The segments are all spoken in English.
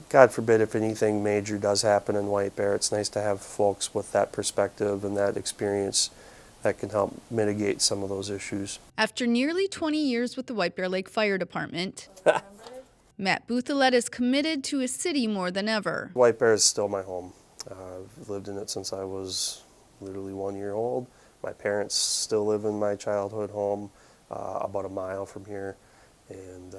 God forbid if anything major does happen in White Bear, it's nice to have folks with that perspective and that experience that can help mitigate some of those issues. After nearly 20 years with the White Bear Lake Fire Department, Matt Bouthilet is committed to his city more than ever. White Bear is still my home. I've lived in it since I was literally 1 year old. My parents still live in my childhood home about a mile from here, and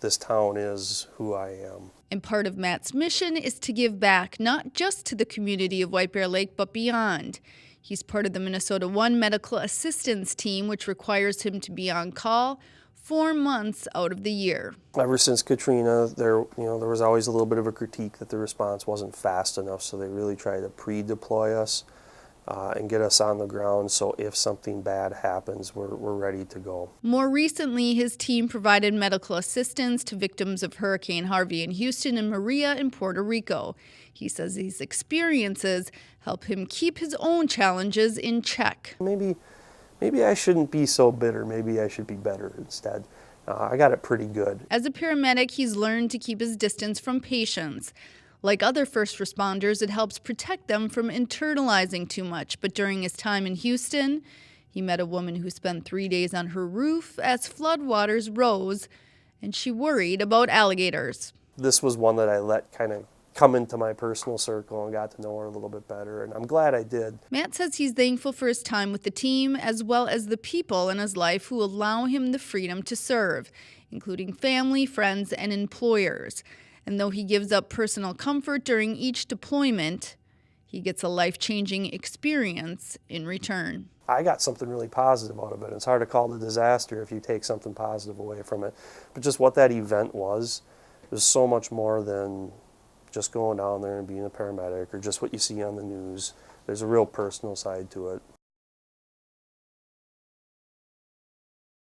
this town is who I am. And part of Matt's mission is to give back not just to the community of White Bear Lake, but beyond. He's part of the Minnesota One medical assistance team, which requires him to be on call 4 months out of the year. Ever since Katrina, there was always a little bit of a critique that the response wasn't fast enough, so they really tried to pre-deploy us and get us on the ground, so if something bad happens, we're ready to go. More recently, his team provided medical assistance to victims of Hurricane Harvey in Houston and Maria in Puerto Rico. He says these experiences help him keep his own challenges in check. Maybe I shouldn't be so bitter. Maybe I should be better instead. I got it pretty good. As a paramedic, he's learned to keep his distance from patients. Like other first responders, it helps protect them from internalizing too much. But during his time in Houston, he met a woman who spent 3 days on her roof as floodwaters rose, and she worried about alligators. This was one that I let kind of come into my personal circle and got to know her a little bit better, and I'm glad I did. Matt says he's thankful for his time with the team, as well as the people in his life who allow him the freedom to serve, including family, friends, and employers. And though he gives up personal comfort during each deployment, he gets a life-changing experience in return. I got something really positive out of it. It's hard to call it a disaster if you take something positive away from it. But just what that event was so much more than just going down there and being a paramedic or just what you see on the news. There's a real personal side to it.